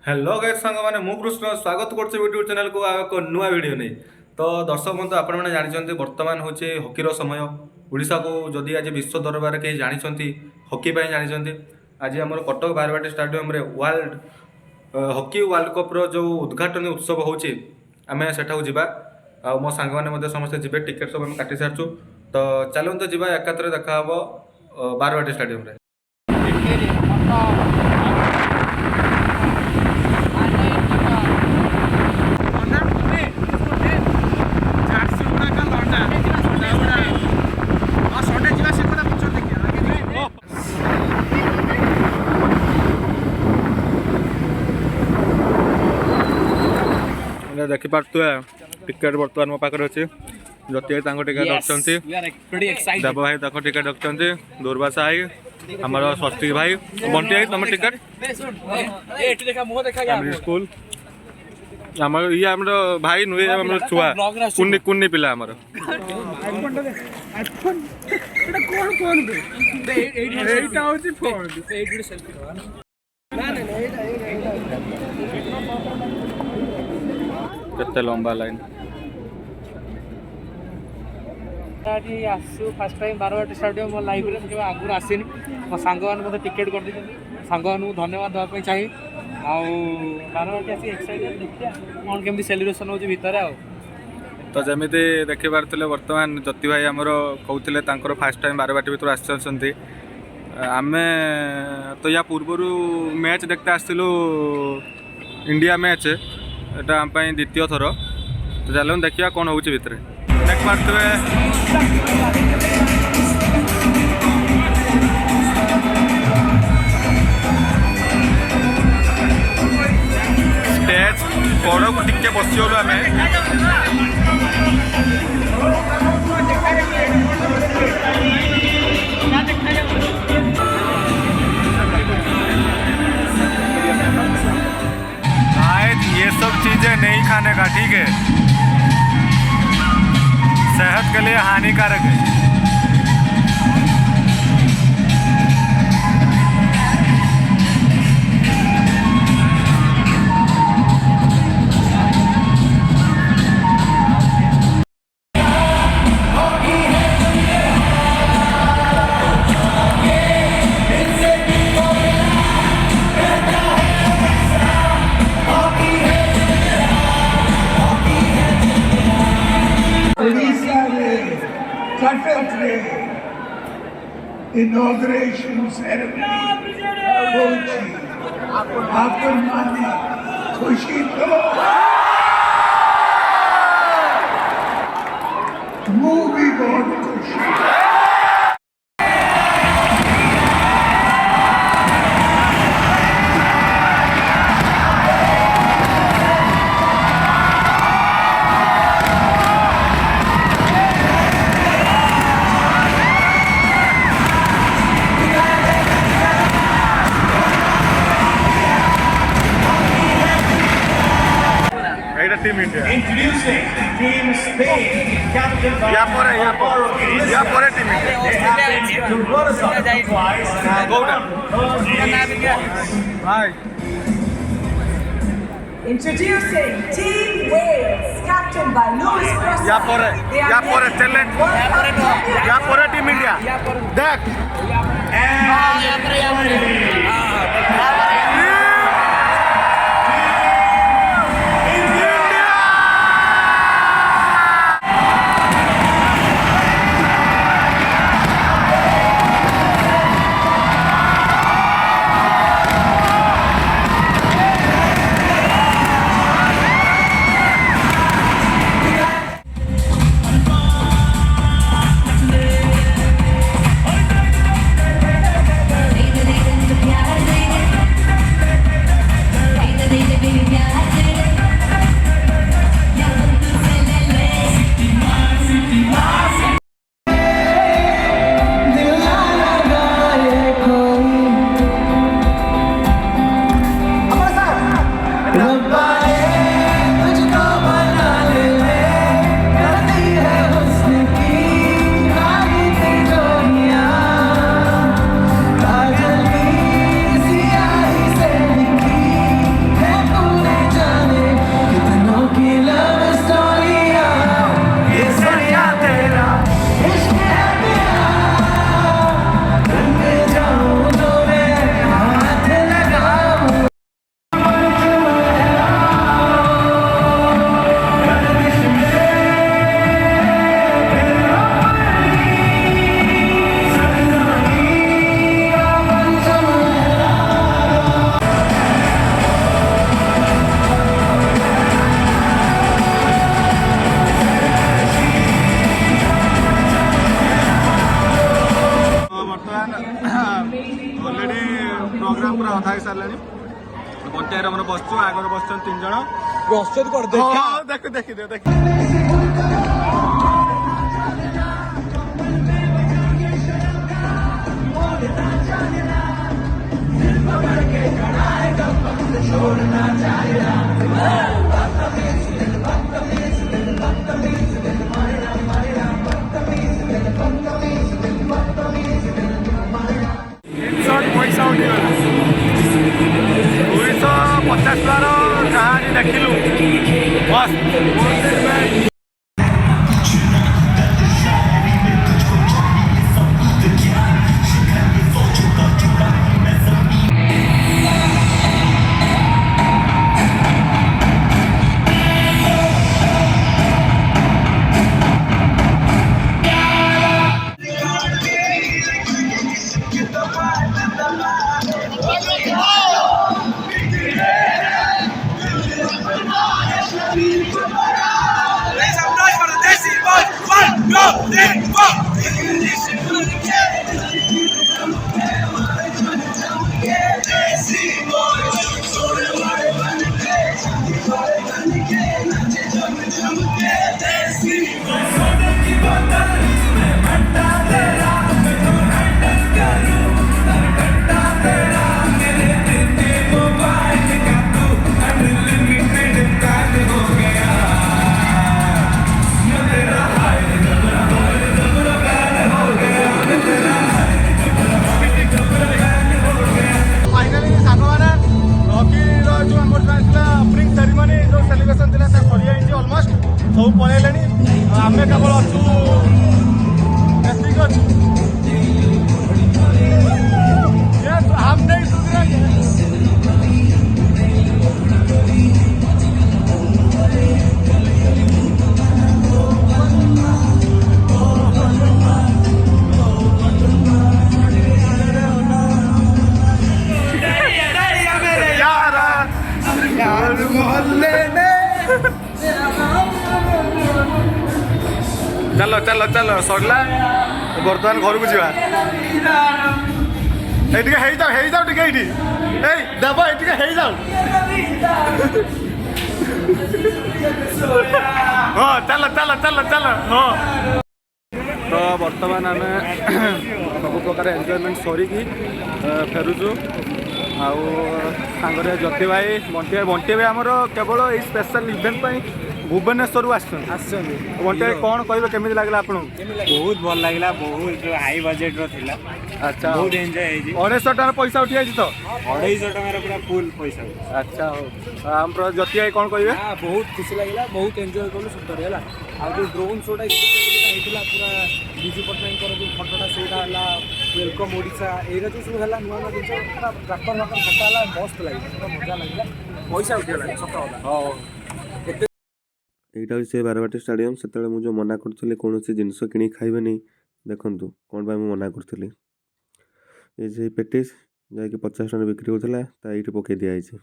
Hello guys सांग माने मु कृष्ण स्वागत करछे यूट्यूब चैनल को एक नुआ वीडियो नै। तो दर्शक बंधु आपण माने जानि छथि वर्तमान होचे हॉकीर समय। ओडिशा को जदि आज विश्व दरबार के जानि छथि हॉकी पय जानि छथि आज हमर कटक बारवाटी स्टेडियम रे वर्ल्ड हॉकी वर्ल्ड कप रो जो उद्घाटन उत्सव होचे आमे सेठाउ जिबा आ मो सांग माने मध्ये समस्त जिबे टिकट सब हम काटि सारछु। तो चलून तो जिबा एकात्र देखा हबो बारवाटी स्टेडियम रे। देखी पार्थे टिकेट बर्तमान मो पाखे अच्छे जति टिकेट रखते देव भाई तक टिकेट रखते दुर्वा साई आम स्वस्ति भाई बंटी भाई तुम टिकेट स्कूल आम ये भाई नुहे छुआ कुन्नी कुन्नी पिला आमर केते लंबा लाइन आसु फर्स्ट टाइम बारवाटी स्टेडियम मो लाइव रे के आगुर आसीनी मो सांग मान मते टिकट कर दिछन सांग मानू धन्यवाद देवा पई चाहि आ बारवाटी आसी एक्साइटेड देखिया कोन केमती सेलिब्रेशन होची भीतर आ तो जमीती देखि पारथिले वर्तमान जति भाई हमरो कहउथिले तांकर फर्स्ट टाइम बारवाटी भीतर आछछन्ती आमे तो या पूर्वरु मैच देखते आस्थिलु इंडिया मैच एटा हम द्वितीय थर तो चलो देखिए कौन हो भितर देख पारे स्टेज कड़ को टिके बसगलु आम ये सब चीज़ें नहीं खाने का, ठीक है, सेहत के लिए हानिकारक है। इनॉग्रेशन सेरेमनी होची आपण माने खुशी तो मूवी बहुत खुशी team India Introducing Team Spain, captained by Alvaro team India to run us up twice and hi Introducing Team Wales, captained by Lewis Preston. या पर टैलेंट या पर टीम इंडिया देख बंटिया मन बसचु आगे बस 3 जन ପ୍ରସ୍ତୁତ କରିଦେ देख पैसा उठिगला 250 कहानी देखिलु बस सब पलैले आम केवल अच्छू हम चलो चलो चलो सरला बर्तमान घर को जा जाओ देव ये जाओ हाँ चलो चलो चलो चलो हाँ तो बर्तमान आम सब प्रकार एंजॉयमेंट सरिकी फेरुचु आउ सांगरे ज्योति भाई बंटी भाई आमर केवल ये स्पेशल इवेंट भुवनेश्वर आसछन बंटी भाई कौन कहे केमी लगला आपको बहुत भल लगे बहुत जो हाई बजेट रो अच्छा बहुत एंजॉय 250 टका पैसा उठी जाइए तो 250 टका पूरा फुल पैसा अच्छा हो आम ज्योति भाई कौन कहे बहुत खुशी लगे बहुत एंजॉय कलु सुपर है आ जो ड्रोन शोटा होता पूरा विजु पट्टनायक जो फटोटा से वेलकम ओडिशा ये जो सब है नुआ नुआ जिन ट्राक्टर वाक्टर फटा मस्त लगे मजा लगे पैसा उठिगला सत हाँ এইটা হচ্ছে বারবাটি স্টাডিয়াম সেତେବେଳେ ମୁଁ ଯେଉଁ ମନା କରୁଥିଲି କୌଣସି ଜିନିଷ କିଣିକି ଖାଇବେନି ଦେଖନ୍ତୁ କ'ଣ ପାଇଁ ମୁଁ ମନା କରୁଥିଲି ଏ ଯେ ପେଟିସ୍ ଯାହାକି 50 ଟଙ୍କାରେ ବିକ୍ରି ହେଉଥିଲା ତା ଏଇଠି ପକାଇ ଦିଆଯାଇଛି